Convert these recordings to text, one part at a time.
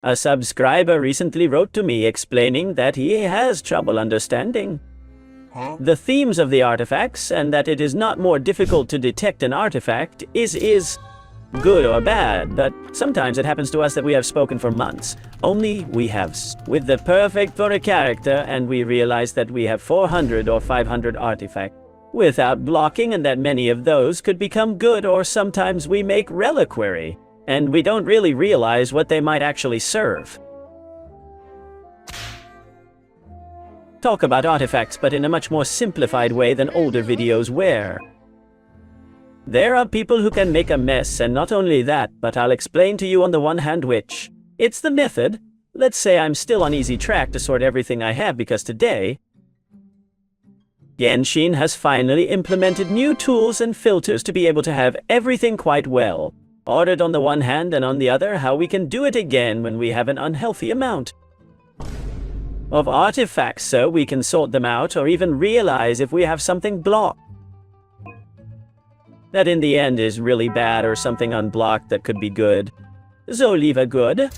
A subscriber recently wrote to me explaining that he has trouble understanding the themes of the artifacts, and that it is not more difficult to detect an artifact is good or bad, but sometimes it happens to us that we have spoken for months, only we have with the perfect for a character, and we realize that we have 400 or 500 artifacts without blocking, and that many of those could become good, or sometimes we make reliquary, and we don't really realize what they might actually serve. Talk about artifacts, but in a much more simplified way than older videos where there are people who can make a mess, and not only that, but I'll explain to you on the one hand which. It's the method. Let's say I'm still on easy track to sort everything I have, because today Genshin has finally implemented new tools and filters to be able to have everything quite well ordered on the one hand, and on the other, how we can do it again when we have an unhealthy amount of artifacts, so we can sort them out, or even realize if we have something blocked that in the end is really bad, or something unblocked that could be good. So leave a good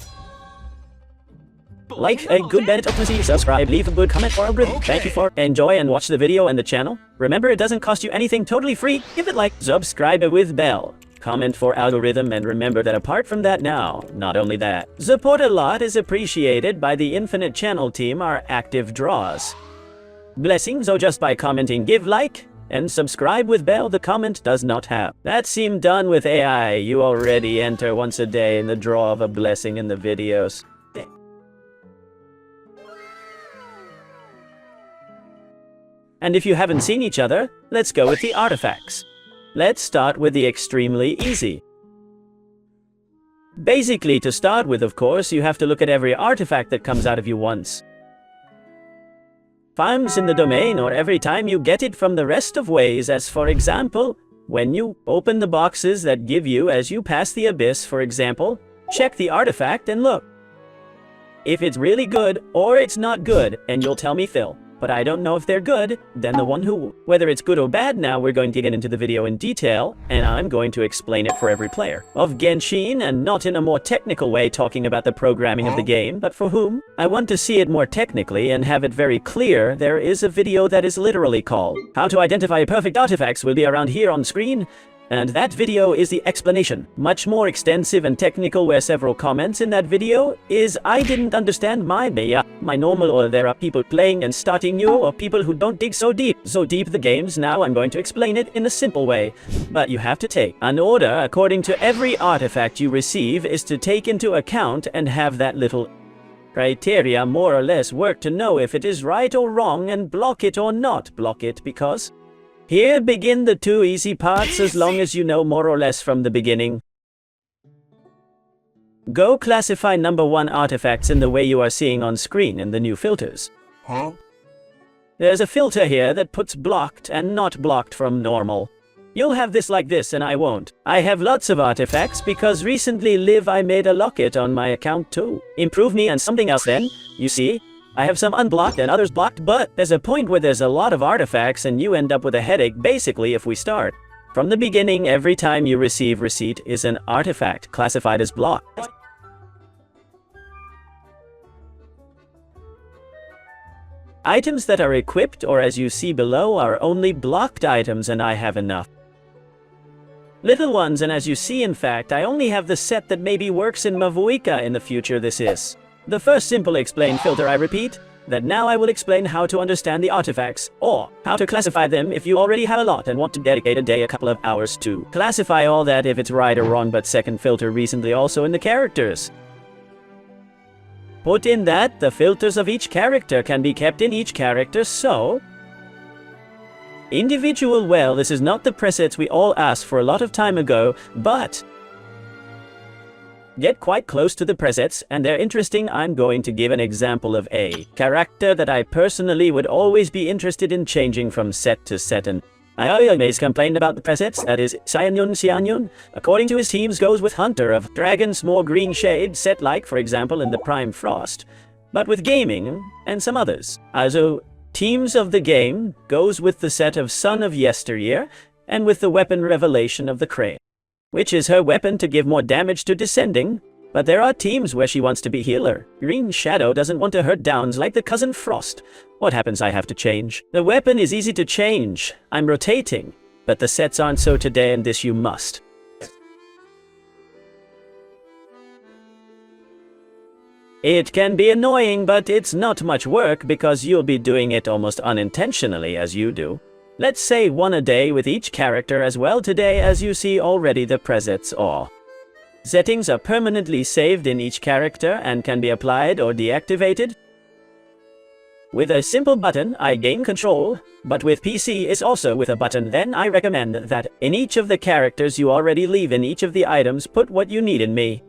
like, a good bed optimism, subscribe, leave a good comment or a review. Thank you for enjoy and watch the video and the channel. Remember, it doesn't cost you anything, totally free. Give it like, subscribe with bell, comment for algorithm, and remember that apart from that now, not only that, support a lot is appreciated by the Infinite Channel team, our active draws. Blessings, so just by commenting, give like, and subscribe with bell the comment does not have. That seemed done with AI, you already enter once a day in the draw of a blessing in the videos. And if you haven't seen each other, let's go with the artifacts. Let's start with the extremely easy. Basically, to start with, of course, you have to look at every artifact that comes out of you once. Farms in the domain, or every time you get it from the rest of ways, as for example, when you open the boxes that give you as you pass the abyss, for example, check the artifact and look if it's really good or it's not good, and you'll tell me, Phil, but I don't know if they're good, then the one who, whether it's good or bad. Now we're going to get into the video in detail, and I'm going to explain it for every player of Genshin, and not in a more technical way talking about the programming of the game, but for whom I want to see it more technically and have it very clear. There is a video that is literally called How to Identify Perfect Artifacts, will be around here on screen. And that video is the explanation, much more extensive and technical, where several comments in that video is I didn't understand my normal, or there are people playing and starting new, or people who don't dig so deep the games. Now I'm going to explain it in a simple way, but you have to take an order according to every artifact you receive is to take into account, and have that little criteria more or less work to know if it is right or wrong, and block it or not block it, because here begin the two easy parts, as long as you know more or less from the beginning. Go classify number 1 artifacts in the way you are seeing on screen in the new filters. There's a filter here that puts blocked and not blocked from normal. You'll have this like this, and I won't. I have lots of artifacts because recently I made a locket on my account to improve me and something else. Then, you see, I have some unblocked and others blocked, but there's a point where there's a lot of artifacts and you end up with a headache. Basically, if we start from the beginning, every time you receive receipt is an artifact classified as blocked. Items that are equipped, or as you see below, are only blocked items, and I have enough little ones, and as you see, in fact, I only have the set that maybe works in Mavuika in the future. This is the first simple explain filter. I repeat that now I will explain how to understand the artifacts, or how to classify them if you already have a lot and want to dedicate a day, a couple of hours to classify all that, if it's right or wrong. But second filter recently also in the characters. Put in that the filters of each character can be kept in each character, so individual. Well, this is not the presets we all asked for a lot of time ago, but get quite close to the presets, and they're interesting. I'm going to give an example of a character that I personally would always be interested in changing from set to set, and I always complained about the presets. That is Xianyun. According to his teams, goes with Hunter of Dragons, more green shade set, like for example in the Prime Frost, but with gaming and some others. Also, teams of the game goes with the set of Son of Yesteryear, and with the weapon Revelation of the Crane, which is her weapon to give more damage to descending. But there are teams where she wants to be healer. Green Shadow doesn't want to hurt downs like the cousin Frost. What happens? I have to change. The weapon is easy to change. I'm rotating. But the sets aren't so today, and this you must. It can be annoying, but it's not much work because you'll be doing it almost unintentionally as you do. Let's say one a day with each character as well today, as you see already the presets are. Settings are permanently saved in each character and can be applied or deactivated. With a simple button, I gain control, but with PC is also with a button. Then I recommend that in each of the characters you already leave in each of the items, put what you need in me.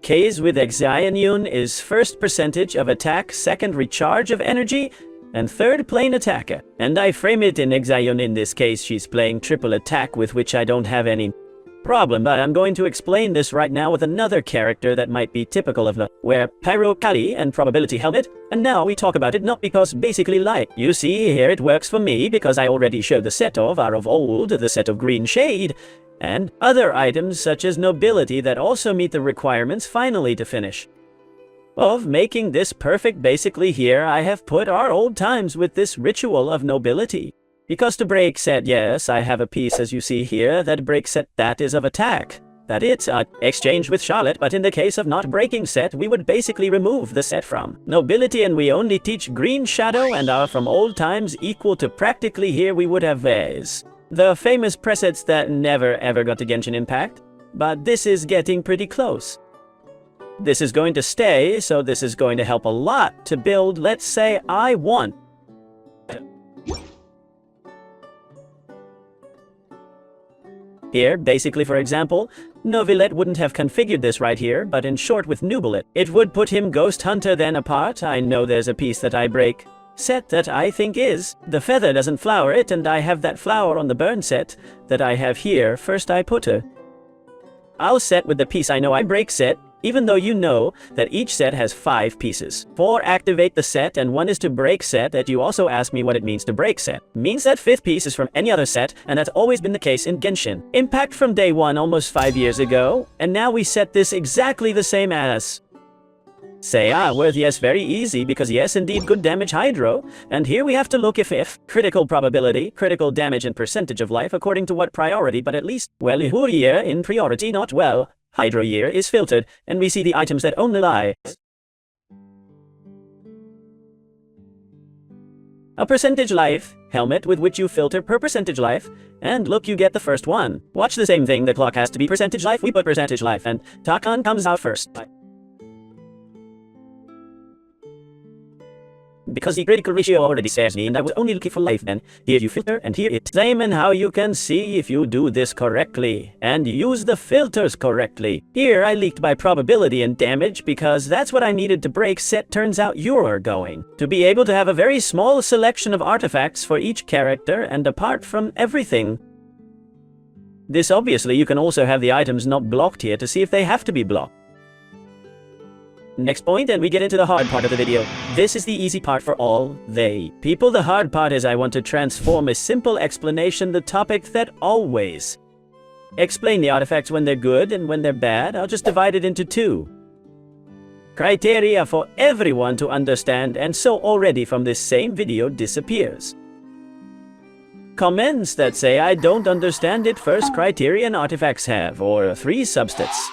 K's with Exaion is first percentage of attack, second recharge of energy, and third plane attacker. And I frame it in Exaion. In this case she's playing triple attack, with which I don't have any problem, but I'm going to explain this right now with another character that might be typical of the where PRIORIZE and probability helmet, and now we talk about it not because basically like you see here it works for me because I already showed the set of are of old, the set of green shade, and other items such as nobility that also meet the requirements finally to finish of making this perfect. Basically here I have put our old times with this ritual of nobility. Because to break set, yes, I have a piece as you see here that breaks set that is of attack. That it's exchange with Charlotte, but in the case of not breaking set, we would basically remove the set from nobility, and we only teach Green Shadow and are from old times equal to practically here we would have Vase. The famous presets that never ever got to Genshin Impact, but this is getting pretty close. This is going to stay, so this is going to help a lot to build. Let's say I want here, basically for example, Novelet wouldn't have configured this right here, but in short with Nubilet, it would put him Ghost Hunter then apart. I know there's a piece that I break set that I think is, the feather doesn't flower it, and I have that flower on the burn set that I have here. First I put I'll set with the piece I know I break set, even though you know that each set has 5 pieces. 4 activate the set and 1 is to break set. That you also ask me what it means to break set. Means that 5th piece is from any other set, and that's always been the case in Genshin Impact from day 1 almost 5 years ago, and now we set this exactly the same as say worth yes, very easy because yes indeed good damage hydro, and here we have to look if critical probability, critical damage and percentage of life according to what priority, but at least well here in priority not well. Hydro year is filtered, and we see the items that only lie a percentage life helmet with which you filter per percentage life, and look you get the first one. Watch the same thing, the clock has to be percentage life, we put percentage life, and Takan comes out first. Because the critical ratio already says me, and I was only looking for life then. Here you filter, and here it. Same in how you can see if you do this correctly, and use the filters correctly. Here I leaked by probability and damage because that's what I needed to break set. Turns out you're going to be able to have a very small selection of artifacts for each character, and apart from everything. This obviously you can also have the items not blocked here to see if they have to be blocked. Next point, and we get into the hard part of the video. This is the easy part for all they people. The hard part is I want to transform a simple explanation, the topic that always explain the artifacts when they're good and when they're bad. I'll just divide it into 2 criteria for everyone to understand, and so already from this same video disappears comments that say I don't understand it. First criterion artifacts have or 3 substats.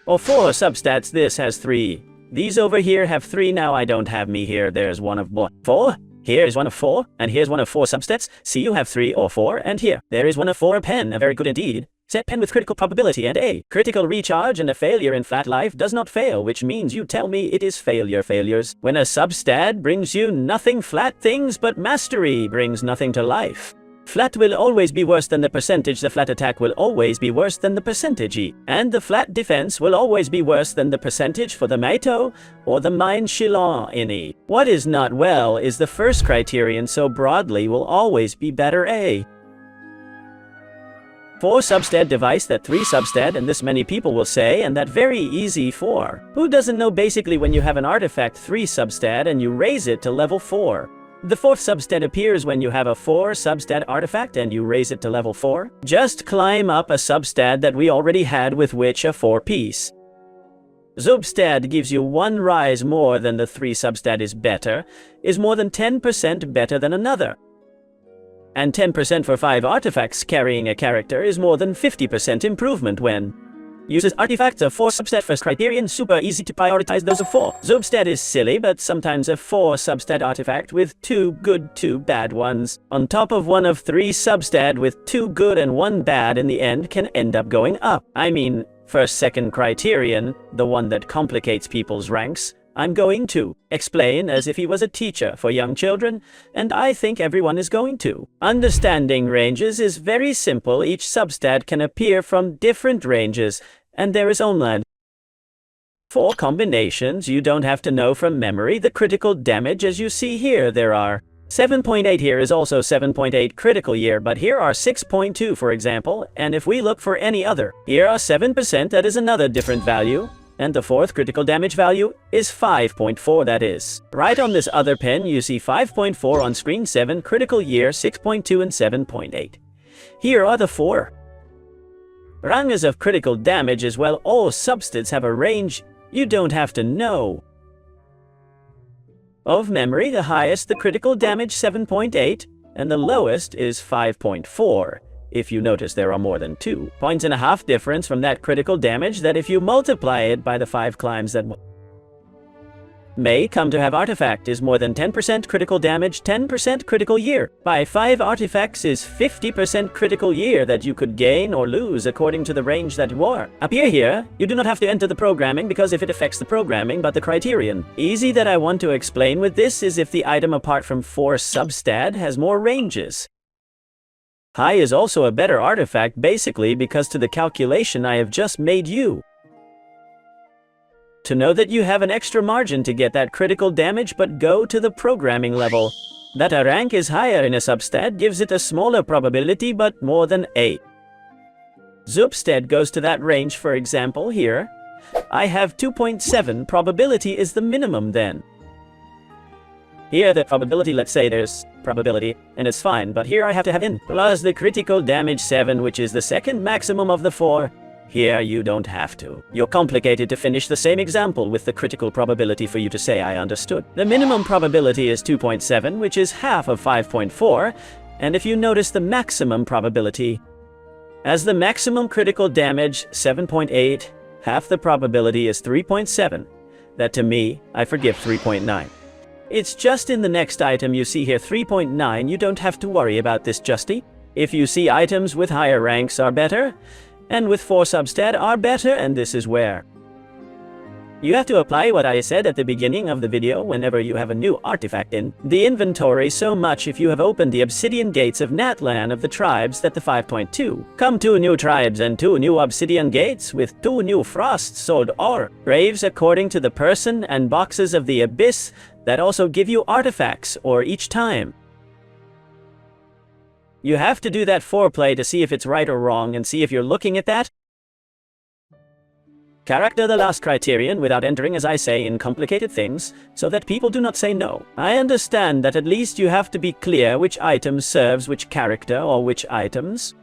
Or 4 substats. This has 3. These over here have 3. Now I don't have me here. There's one of 4. Here is one of 4. And here's one of 4 substats. See, you have 3 or 4. And here, there is one of 4. A pen. A very good indeed. Set pen with critical probability and a critical recharge, and a failure in flat life does not fail, which means you tell me it is failures. When a substat brings you nothing flat things, but mastery brings nothing to life. Flat will always be worse than the percentage, the flat attack will always be worse than the percentage E, and the flat defense will always be worse than the percentage for the Maito or the Mine Shilon in E. What is not well is the first criterion, so broadly will always be better A. 4 substat device, that 3 substat, and this many people will say, and that very easy 4. Who doesn't know basically when you have an artifact 3 substat and you raise it to level 4? The 4th substat appears when you have a 4 substat artifact and you raise it to level 4. Just climb up a substat that we already had with which a 4 piece Substat gives you one rise more than the 3 substat is more than 10% better than another. And 10% for 5 artifacts carrying a character is more than 50% improvement when uses artifacts of 4 substat first criterion. Super easy to prioritize those of 4. Substat is silly, but sometimes a 4 substat artifact with 2 good, 2 bad ones on top of one of 3 substat with 2 good and 1 bad in the end can end up going up. I mean, first second criterion, the one that complicates people's ranks, I'm going to explain as if he was a teacher for young children, and I think everyone is going to. Understanding ranges is very simple. Each substat can appear from different ranges, and there is only 4 combinations. You don't have to know from memory the critical damage as you see here. There are 7.8 here is also 7.8 critical year, but here are 6.2 for example, and if we look for any other, here are 7%, that is another different value. And the 4th critical damage value is 5.4, that is. Right on this other pen you see 5.4 on screen, 7 critical year, 6.2 and 7.8. Here are the 4 ranges of critical damage as well. All substats have a range you don't have to know of memory. The highest, the critical damage 7.8, and the lowest is 5.4. If you notice, there are more than 2.5 points difference from that critical damage that if you multiply it by the 5 climbs that may come to have artifact is more than 10% critical damage, 10% critical year. By 5 artifacts is 50% critical year that you could gain or lose according to the range that you are. Up here, you do not have to enter the programming because if it affects the programming but the criterion. Easy that I want to explain with this is if the item apart from 4 substat has more ranges. High is also a better artifact basically because to the calculation I have just made you to know that you have an extra margin to get that critical damage, but go to the programming level. That a rank is higher in a substat gives it a smaller probability but more than 8. Substat goes to that range. For example here, I have 2.7, probability is the minimum then. Here the probability, let's say there's probability, and it's fine, but here I have to have in plus the critical damage 7, which is the second maximum of the 4. Here you don't have to. You're complicated to finish the same example with the critical probability for you to say I understood. The minimum probability is 2.7, which is half of 5.4, and if you notice the maximum probability as the maximum critical damage 7.8, half the probability is 3.7. That to me, I forgive 3.9. It's just in the next item you see here 3.9, you don't have to worry about this Justy. If you see items with higher ranks are better, and with 4 substat are better, and this is where you have to apply what I said at the beginning of the video whenever you have a new artifact in the inventory. So much if you have opened the obsidian gates of NATLAN of the tribes that the 5.2 come 2 new tribes and 2 new obsidian gates with 2 new frost sword or graves according to the person, and boxes of the abyss that also give you artifacts or each time. You have to do that foreplay to see if it's right or wrong and see if you're looking at that character the last criterion without entering, as I say, in complicated things, so that people do not say no. I understand that at least you have to be clear which item serves which character or which items.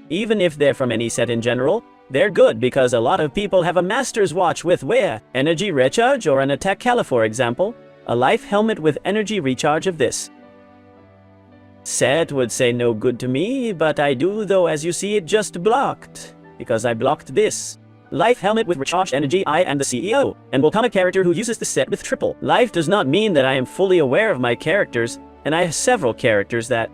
Even if they're from any set in general, they're good because a lot of people have a master's watch with where energy recharge or an attack caliber, for example, a life helmet with energy recharge of this set would say no good to me, but I do though. As you see, it just blocked because I blocked this life helmet with recharged energy. I am the CEO and will come a character who uses the set with triple life. Does not mean that I am fully aware of my characters, and I have several characters that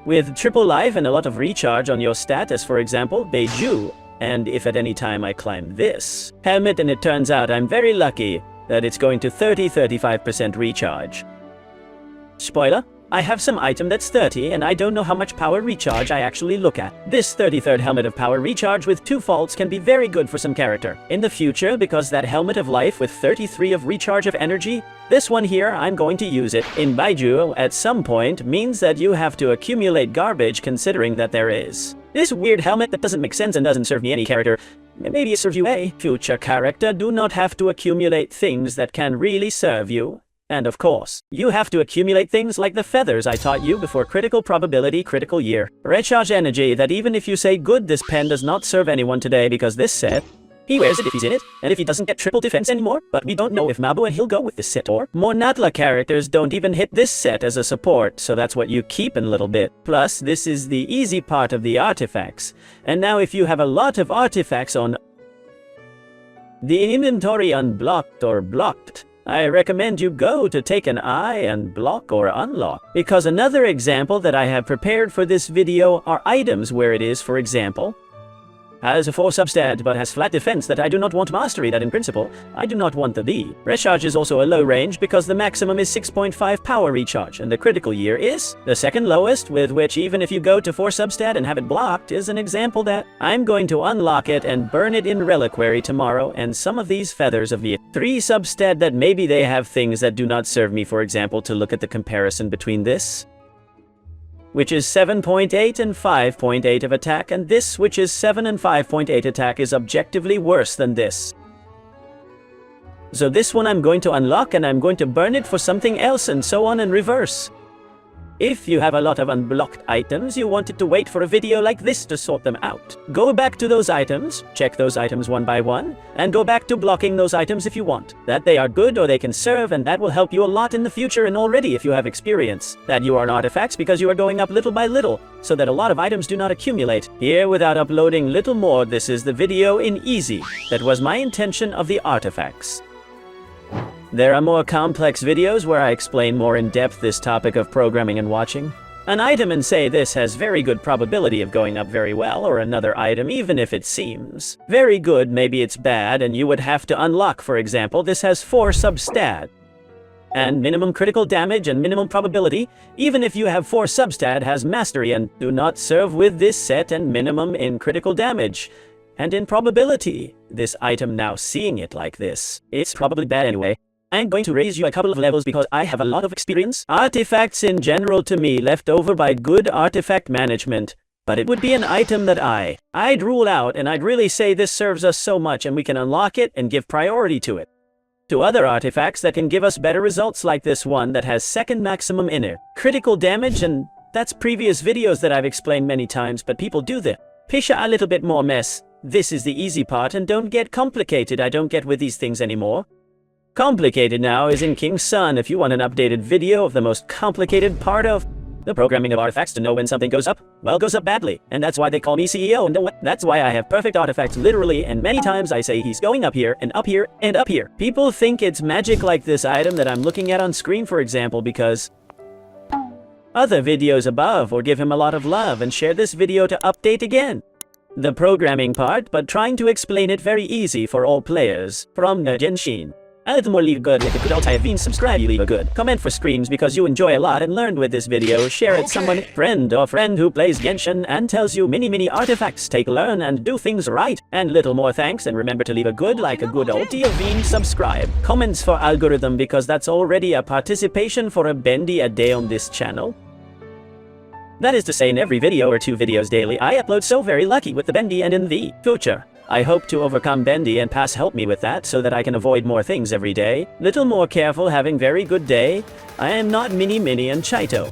with triple life and a lot of recharge on your status, for example, Beiju. And if at any time I climb this helmet and it turns out I'm very lucky that it's going to 30-35% recharge. Spoiler, I have some item that's 30 and I don't know how much power recharge I actually look at. This 33rd helmet of power recharge with 2 faults can be very good for some character in the future, because that helmet of life with 33 of recharge of energy, this one here, I'm going to use it in Baiju at some point, means that you have to accumulate garbage, considering that there is this weird helmet that doesn't make sense and doesn't serve me any character. Maybe it serves you a future character. Do not have to accumulate things that can really serve you And of course, you have to accumulate things like the feathers I taught you before critical probability critical year. Recharge energy that even if you say good, this pen does not serve anyone today because this set, he wears it if he's in it, and if he doesn't get triple defense anymore, but we don't know if Mabu and he'll go with this set or more NATLA characters don't even hit this set as a support, so that's what you keep in a little bit. Plus, this is the easy part of the artifacts. And now if you have a lot of artifacts on the inventory unblocked or blocked, I recommend you go to take an eye and block or unlock. Because another example that I have prepared for this video are items where it is, for example, has a 4 substat but has flat defense that I do not want mastery that in principle, I do not want the B. Recharge is also a low range because the maximum is 6.5 power recharge and the critical year is the second lowest, with which even if you go to 4 substat and have it blocked is an example that I'm going to unlock it and burn it in reliquary tomorrow, and some of these feathers of the 3 substat that maybe they have things that do not serve me, for example, to look at the comparison between this, which is 7.8 and 5.8 of attack, and this, which is 7 and 5.8 attack, is objectively worse than this. So this one I'm going to unlock and I'm going to burn it for something else, and so on in reverse. If you have a lot of unblocked items, you wanted to wait for a video like this to sort them out. Go back to those items, check those items one by one, and go back to blocking those items if you want. That they are good or they can serve, and that will help you a lot in the future, and already if you have experience. That you are on artifacts because you are going up little by little, so that a lot of items do not accumulate. Here, without uploading little more, this is the video in easy. That was my intention of the artifacts. There are more complex videos where I explain more in depth this topic of programming and watching an item and say this has very good probability of going up very well, or another item, even if it seems very good, maybe it's bad and you would have to unlock. For example, this has 4 substat and minimum critical damage and minimum probability. Even if you have 4 substat, has mastery and do not serve with this set, and minimum in critical damage and in probability. This item, now seeing it like this, it's probably bad anyway. I'm going to raise you a couple of levels because I have a lot of experience. Artifacts in general to me left over by good artifact management, but it would be an item that I'd rule out, and I'd really say this serves us so much and we can unlock it and give priority to it. To other artifacts that can give us better results, like this one that has second maximum inner critical damage, and that's previous videos that I've explained many times, but people do the Pisha a little bit more mess. This is the easy part, and don't get complicated. I don't get with these things anymore. Complicated now is in King's Son. If you want an updated video of the most complicated part of the programming of artifacts to know when something goes up, well, goes up badly. And that's why they call me CEO, and that's why I have perfect artifacts literally, and many times I say he's going up here and up here and up here. People think it's magic, like this item that I'm looking at on screen, for example, because other videos above, or give him a lot of love and share this video to update again the programming part, but trying to explain it very easy for all players from the Genshin. A little more, leave a good, like a good old type, subscribe, you leave a good comment for screams because you enjoy a lot and learned with this video. Share it someone, friend who plays Genshin and tells you many artifacts. Take, learn and do things right. And little more thanks, and remember to leave a good, like a good old Tiavine, subscribe. Comments for algorithm, because that's already a participation for a bendy a day on this channel. That is to say, in every video or 2 videos daily I upload, so very lucky with the bendy, and in the future I hope to overcome bendy and pass help me with that so that I can avoid more things every day. Little more careful, having very good day. I am not Mini and Chaito.